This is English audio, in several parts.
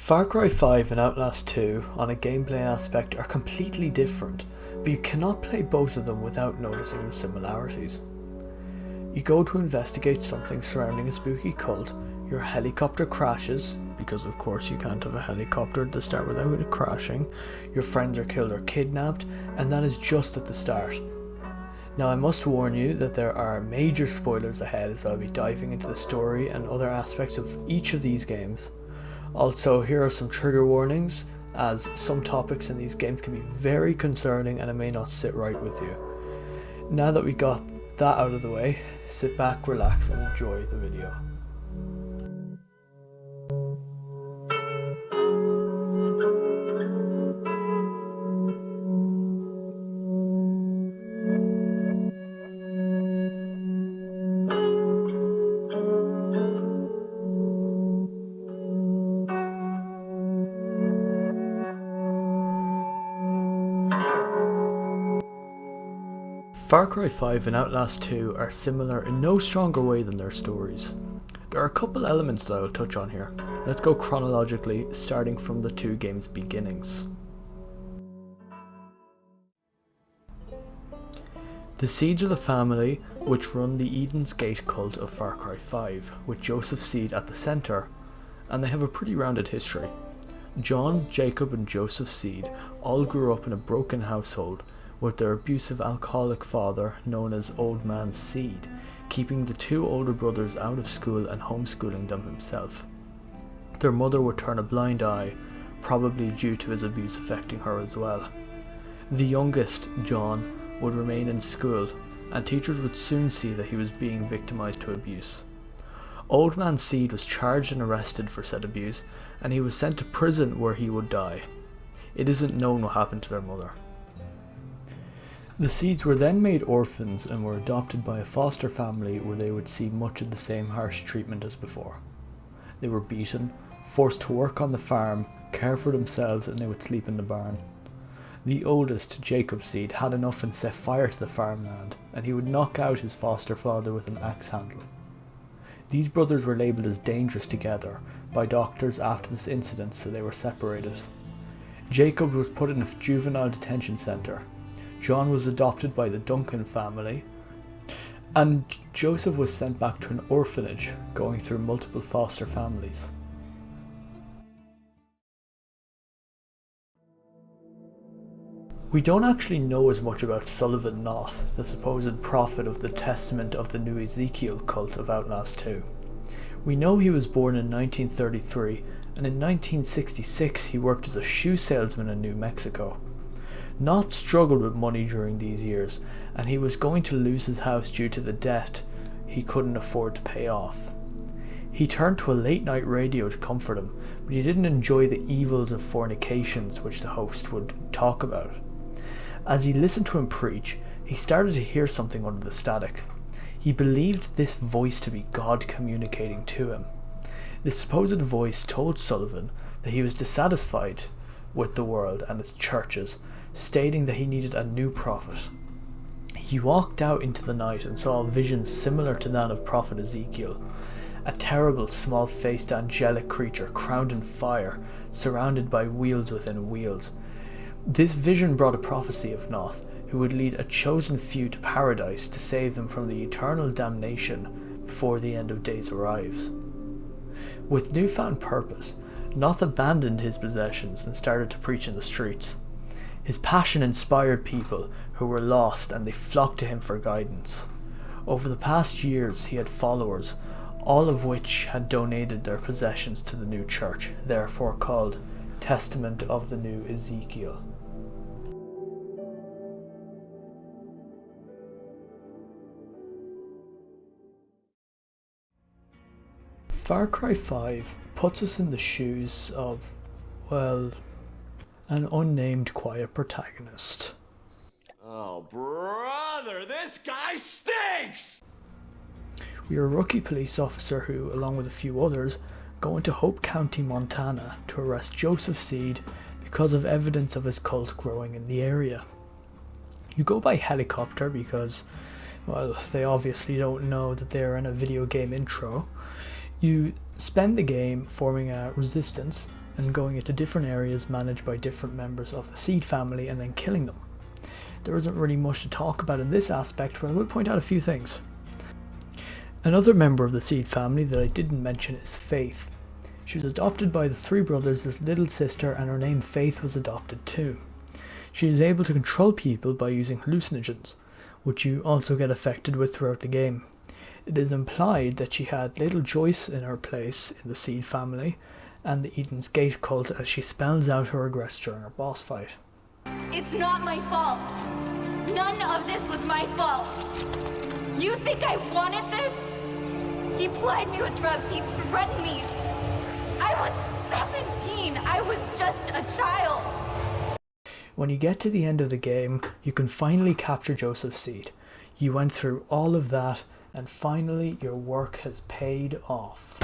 Far Cry 5 and Outlast 2 on a gameplay aspect are completely different, but you cannot play both of them without noticing the similarities. You go to investigate something surrounding a spooky cult, your helicopter crashes, because of course you can't have a helicopter to start without it crashing, your friends are killed or kidnapped, and that is just at the start. Now I must warn you that there are major spoilers ahead as I'll be diving into the story and other aspects of each of these games. Also, here are some trigger warnings, as some topics in these games can be very concerning and it may not sit right with you. Now that we got that out of the way, sit back, relax and enjoy the video. Far Cry 5 and Outlast 2 are similar in no stronger way than their stories. There are a couple elements that I will touch on here. Let's go chronologically, starting from the two games' beginnings. The Seeds are the family which run the Eden's Gate cult of Far Cry 5, with Joseph Seed at the centre, and they have a pretty rounded history. John, Jacob and Joseph Seed all grew up in a broken household, with their abusive alcoholic father, known as Old Man Seed, keeping the two older brothers out of school and homeschooling them himself. Their mother would turn a blind eye, probably due to his abuse affecting her as well. The youngest, John, would remain in school, and teachers would soon see that he was being victimized to abuse. Old Man Seed was charged and arrested for said abuse, and he was sent to prison where he would die. It isn't known what happened to their mother. The Seeds were then made orphans and were adopted by a foster family where they would see much of the same harsh treatment as before. They were beaten, forced to work on the farm, care for themselves, and they would sleep in the barn. The oldest, Jacob Seed, had enough and set fire to the farmland, and he would knock out his foster father with an axe handle. These brothers were labelled as dangerous together by doctors after this incident, so they were separated. Jacob was put in a juvenile detention centre. John was adopted by the Duncan family, and Joseph was sent back to an orphanage, going through multiple foster families. We don't actually know as much about Sullivan Noth, the supposed prophet of the Testament of the New Ezekiel cult of Outlast 2. We know he was born in 1933, and in 1966 he worked as a shoe salesman in New Mexico. Noth struggled with money during these years, and he was going to lose his house due to the debt he couldn't afford to pay off. He turned to a late night radio to comfort him, but he didn't enjoy the evils of fornications which the host would talk about. As he listened to him preach, he started to hear something under the static. He believed this voice to be God communicating to him. This supposed voice told Sullivan that he was dissatisfied with the world and its churches, stating that he needed a new prophet. He walked out into the night and saw a vision similar to that of Prophet Ezekiel, a terrible small-faced angelic creature crowned in fire, surrounded by wheels within wheels. This vision brought a prophecy of Noth, who would lead a chosen few to paradise to save them from the eternal damnation before the end of days arrives. With newfound purpose, Noth abandoned his possessions and started to preach in the streets. His passion inspired people who were lost, and they flocked to him for guidance. Over the past years he had followers, all of which had donated their possessions to the new church, therefore called Testament of the New Ezekiel. Far Cry 5 puts us in the shoes of, well, an unnamed quiet protagonist. Oh, brother, this guy stinks! We are a rookie police officer who, along with a few others, go into Hope County, Montana to arrest Joseph Seed because of evidence of his cult growing in the area. You go by helicopter because, well, they obviously don't know that they're in a video game intro. You spend the game forming a resistance and going into different areas managed by different members of the Seed family and then killing them. There isn't really much to talk about in this aspect, but I will point out a few things. Another member of the Seed family that I didn't mention is Faith. She was adopted by the three brothers as little sister, and her name Faith was adopted too. She is able to control people by using hallucinogens, which you also get affected with throughout the game. It is implied that she had little Joyce in her place in the Seed family and the Eden's Gate cult, as she spells out her regrets during her boss fight. It's not my fault. None of this was my fault. You think I wanted this? He plied me with drugs. He threatened me. I was 17. I was just a child. When you get to the end of the game, you can finally capture Joseph's seed. You went through all of that, and finally your work has paid off.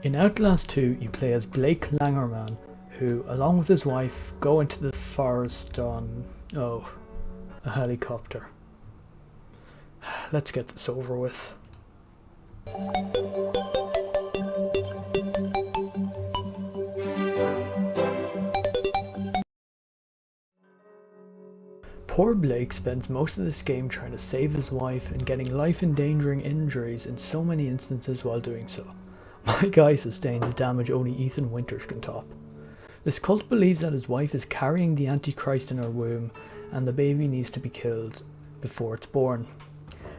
In Outlast 2, you play as Blake Langerman, who, along with his wife, go into the forest on, a helicopter. Let's get this over with. Poor Blake spends most of this game trying to save his wife and getting life-endangering injuries in so many instances while doing so. My guy sustains damage only Ethan Winters can top. This cult believes that his wife is carrying the Antichrist in her womb and the baby needs to be killed before it's born.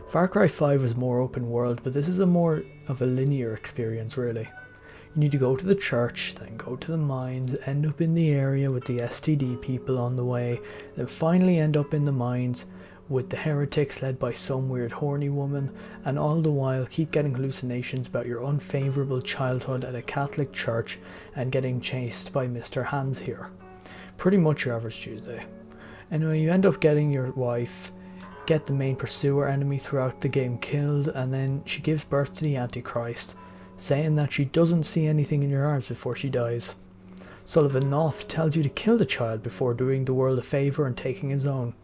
Far Cry 5 is more open world, but this is a more of a linear experience really. You need to go to the church, then go to the mines, end up in the area with the STD people on the way, then finally end up in the mines with the heretics led by some weird horny woman, and all the while keep getting hallucinations about your unfavourable childhood at a Catholic church and getting chased by Mr. Hands here. Pretty much your average Tuesday. Anyway, you end up getting your wife, get the main pursuer enemy throughout the game killed, and then she gives birth to the Antichrist, saying that she doesn't see anything in your arms before she dies. Sullivan North tells you to kill the child before doing the world a favour and taking his own.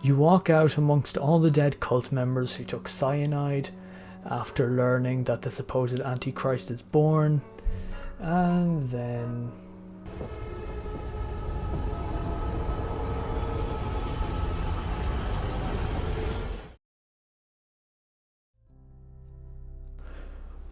You walk out amongst all the dead cult members who took cyanide after learning that the supposed Antichrist is born, and then...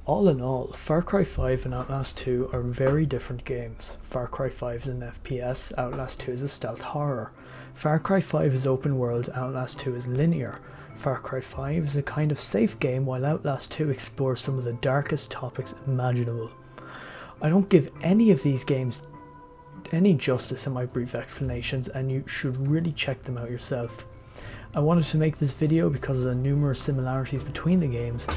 All in all, Far Cry 5 and Outlast 2 are very different games. Far Cry 5 is an FPS, Outlast 2 is a stealth horror. Far Cry 5 is open world, Outlast 2 is linear. Far Cry 5 is a kind of safe game, while Outlast 2 explores some of the darkest topics imaginable. I don't give any of these games any justice in my brief explanations, and you should really check them out yourself. I wanted to make this video because of the numerous similarities between the games.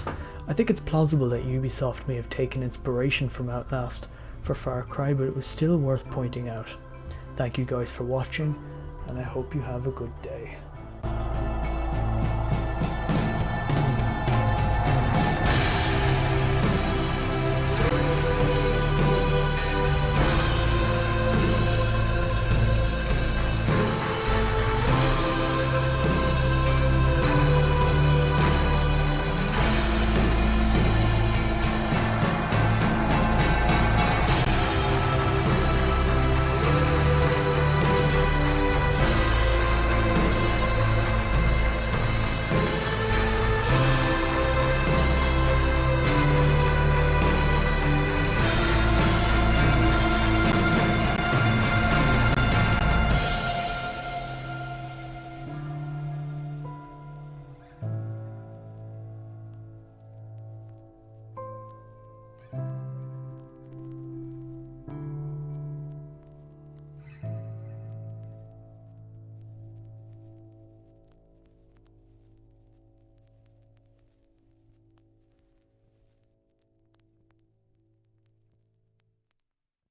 I think it's plausible that Ubisoft may have taken inspiration from Outlast for Far Cry, but it was still worth pointing out. Thank you guys for watching, and I hope you have a good day.